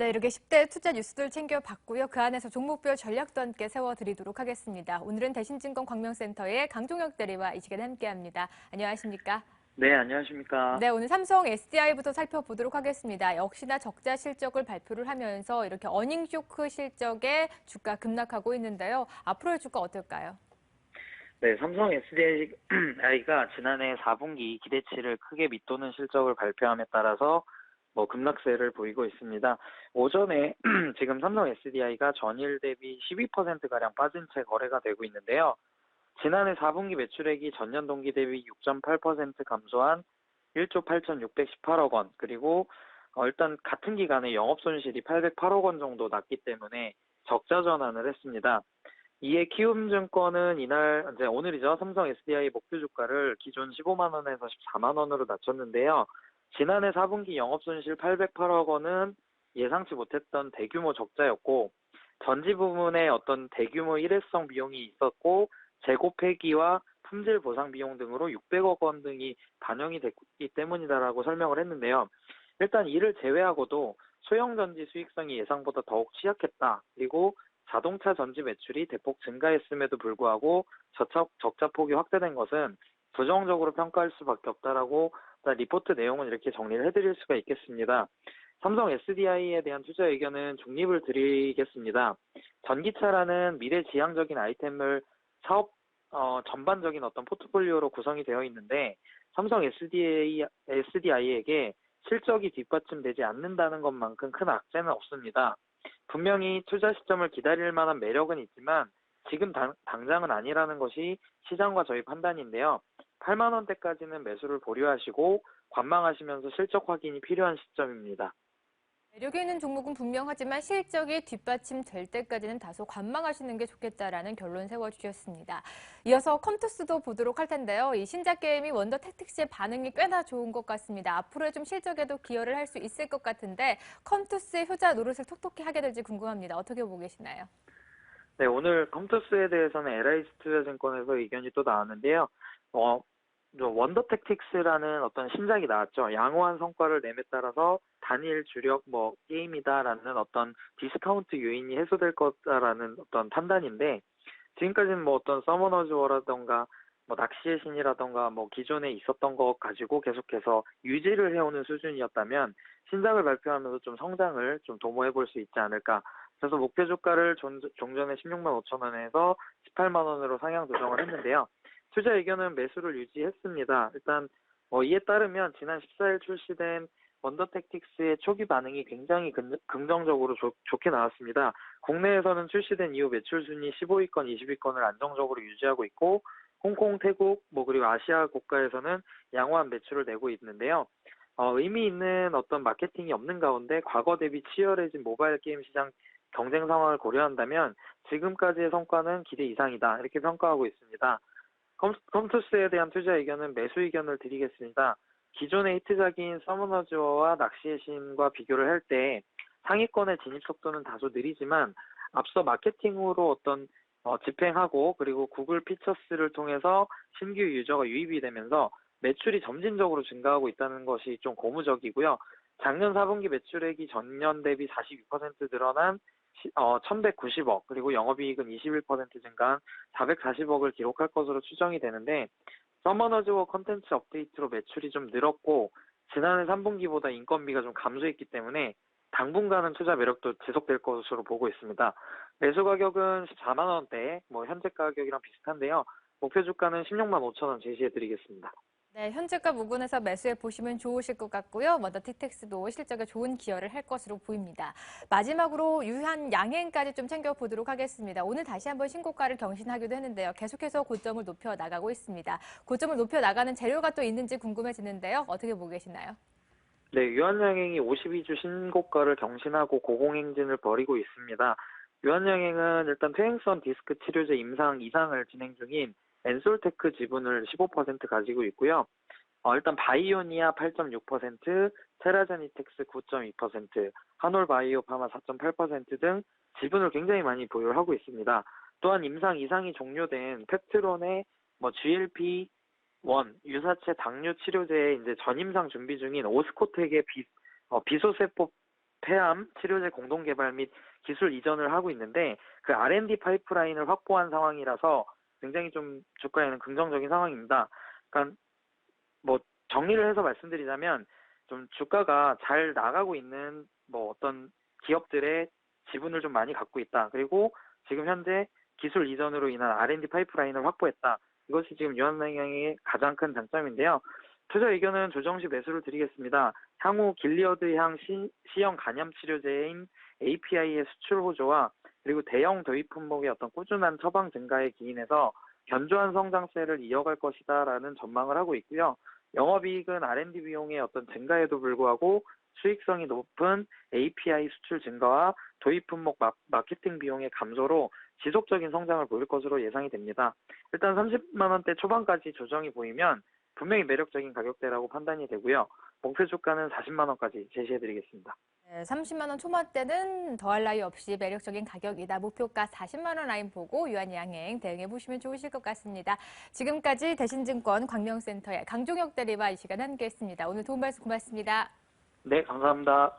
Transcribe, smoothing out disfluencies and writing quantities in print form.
네, 이렇게 10대 투자 뉴스들 챙겨봤고요. 그 안에서 종목별 전략도 함께 세워드리도록 하겠습니다. 오늘은 대신증권 광명센터의 강종혁 대리와 이 시간에 함께합니다. 안녕하십니까? 네, 안녕하십니까. 네, 오늘 삼성 SDI부터 살펴보도록 하겠습니다. 역시나 적자 실적을 발표를 하면서 이렇게 어닝 쇼크 실적에 주가 급락하고 있는데요. 앞으로의 주가 어떨까요? 네, 삼성 SDI가 지난해 4분기 기대치를 크게 밑도는 실적을 발표함에 따라서 급락세를 보이고 있습니다. 오전에 지금 삼성 SDI가 전일 대비 12%가량 빠진 채 거래가 되고 있는데요. 지난해 4분기 매출액이 전년 동기 대비 6.8% 감소한 1조 8,618억 원, 그리고 일단 같은 기간에 영업손실이 808억 원 정도 났기 때문에 적자 전환을 했습니다. 이에 키움증권은 이제 오늘이죠. 삼성 SDI 목표 주가를 기존 15만 원에서 14만 원으로 낮췄는데요. 지난해 4분기 영업손실 808억 원은 예상치 못했던 대규모 적자였고, 전지 부문에 어떤 대규모 일회성 비용이 있었고, 재고 폐기와 품질 보상 비용 등으로 600억 원 등이 반영이 됐기 때문이다라고 설명을 했는데요. 일단 이를 제외하고도 소형 전지 수익성이 예상보다 더욱 취약했다. 그리고 자동차 전지 매출이 대폭 증가했음에도 불구하고 적자 폭이 확대된 것은 부정적으로 평가할 수밖에 없다라고 리포트 내용은 이렇게 정리를 해드릴 수가 있겠습니다. 삼성 SDI에 대한 투자 의견은 중립을 드리겠습니다. 전기차라는 미래지향적인 아이템을 사업 전반적인 어떤 포트폴리오로 구성이 되어 있는데, 삼성 SDI에게 실적이 뒷받침되지 않는다는 것만큼 큰 악재는 없습니다. 분명히 투자 시점을 기다릴 만한 매력은 있지만 지금 당장은 아니라는 것이 시장과 저희 판단인데요. 8만 원대까지는 매수를 보류하시고 관망하시면서 실적 확인이 필요한 시점입니다. 매력이 있는 종목은 분명하지만 실적이 뒷받침될 때까지는 다소 관망하시는 게 좋겠다라는 결론 세워주셨습니다. 이어서 컴투스도 보도록 할 텐데요. 이 신작 게임이 원더 택틱스의 반응이 꽤나 좋은 것 같습니다. 앞으로의 좀 실적에도 기여를 할 수 있을 것 같은데 컴투스의 효자 노릇을 톡톡히 하게 될지 궁금합니다. 어떻게 보고 계시나요? 네, 오늘 컴투스에 대해서는 LI투자증권에서 의견이 또 나왔는데요. 원더 택틱스라는 어떤 신작이 나왔죠. 양호한 성과를 nem에 따라서 단일 주력 게임이다라는 어떤 디스카운트 요인이 해소될 거다라는 어떤 판단인데, 지금까지는 어떤 서머너즈 워라던가 낚시의 신이라던가 기존에 있었던 것 가지고 계속해서 유지를 해오는 수준이었다면 신작을 발표하면서 좀 성장을 좀 도모해 볼 수 있지 않을까. 그래서 목표 주가를 종전에 16만 5천 원에서 18만 원으로 상향 조정을 했는데요. 투자 의견은 매수를 유지했습니다. 일단 이에 따르면 지난 14일 출시된 원더택틱스의 초기 반응이 굉장히 긍정적으로 좋게 나왔습니다. 국내에서는 출시된 이후 매출 순위 15위권, 20위권을 안정적으로 유지하고 있고, 홍콩, 태국, 그리고 아시아 국가에서는 양호한 매출을 내고 있는데요. 의미 있는 어떤 마케팅이 없는 가운데 과거 대비 치열해진 모바일 게임 시장 경쟁 상황을 고려한다면 지금까지의 성과는 기대 이상이다, 이렇게 평가하고 있습니다. 컴투스에 대한 투자 의견은 매수 의견을 드리겠습니다. 기존의 히트작인 서머너즈와 낚시의 신과 비교를 할 때 상위권의 진입 속도는 다소 느리지만 앞서 마케팅으로 어떤 집행하고, 그리고 구글 피처스를 통해서 신규 유저가 유입이 되면서 매출이 점진적으로 증가하고 있다는 것이 좀 고무적이고요. 작년 4분기 매출액이 전년 대비 42% 늘어난 1,190억, 그리고 영업이익은 21% 증가한 440억을 기록할 것으로 추정이 되는데, 서머너즈워 컨텐츠 업데이트로 매출이 좀 늘었고 지난해 3분기보다 인건비가 좀 감소했기 때문에 당분간은 투자 매력도 지속될 것으로 보고 있습니다. 매수 가격은 14만 원대, 현재 가격이랑 비슷한데요. 목표 주가는 16만 5천 원 제시해드리겠습니다. 네, 현재가 무근에서 매수해 보시면 좋으실 것 같고요. 먼저 틱텍스도 실적에 좋은 기여를 할 것으로 보입니다. 마지막으로 유한 양행까지 좀 챙겨보도록 하겠습니다. 오늘 다시 한번 신고가를 경신하기도 했는데요. 계속해서 고점을 높여 나가고 있습니다. 고점을 높여 나가는 재료가 또 있는지 궁금해지는데요. 어떻게 보고 계시나요? 네, 유한양행이 52주 신고가를 경신하고 고공행진을 벌이고 있습니다. 유한양행은 일단 퇴행성 디스크 치료제 임상 이상을 진행 중인 엔솔테크 지분을 15% 가지고 있고요. 일단 바이오니아 8.6%, 테라제니텍스 9.2%, 하놀바이오파마 4.8% 등 지분을 굉장히 많이 보유를 하고 있습니다. 또한 임상 이상이 종료된 펩트론의 GLP-1 유사체 당뇨 치료제의 이제 전임상 준비 중인 오스코텍의 비소세법 폐암 치료제 공동 개발 및 기술 이전을 하고 있는데 그 R&D 파이프라인을 확보한 상황이라서 굉장히 좀 주가에는 긍정적인 상황입니다. 그러니까 뭐 정리를 해서 말씀드리자면 좀 주가가 잘 나가고 있는 뭐 어떤 기업들의 지분을 좀 많이 갖고 있다. 그리고 지금 현재 기술 이전으로 인한 R&D 파이프라인을 확보했다. 이것이 지금 유한양행의 가장 큰 장점인데요. 투자 의견은 조정 시 매수를 드리겠습니다. 향후 길리어드향 시형 간염 치료제인 API의 수출 호조와 그리고 대형 도입 품목의 어떤 꾸준한 처방 증가에 기인해서 견조한 성장세를 이어갈 것이다라는 전망을 하고 있고요. 영업이익은 R&D 비용의 어떤 증가에도 불구하고 수익성이 높은 API 수출 증가와 도입 품목 마케팅 비용의 감소로 지속적인 성장을 보일 것으로 예상이 됩니다. 일단 30만 원대 초반까지 조정이 보이면 분명히 매력적인 가격대라고 판단이 되고요. 목표 주가는 40만 원까지 제시해드리겠습니다. 네, 30만 원 초반대는 더할 나위 없이 매력적인 가격이다. 목표가 40만 원 라인 보고 유한양행 대응해 보시면 좋으실 것 같습니다. 지금까지 대신증권 광명센터의 강종혁 대리와 이 시간 함께했습니다. 오늘 도움 말씀 고맙습니다. 네, 감사합니다.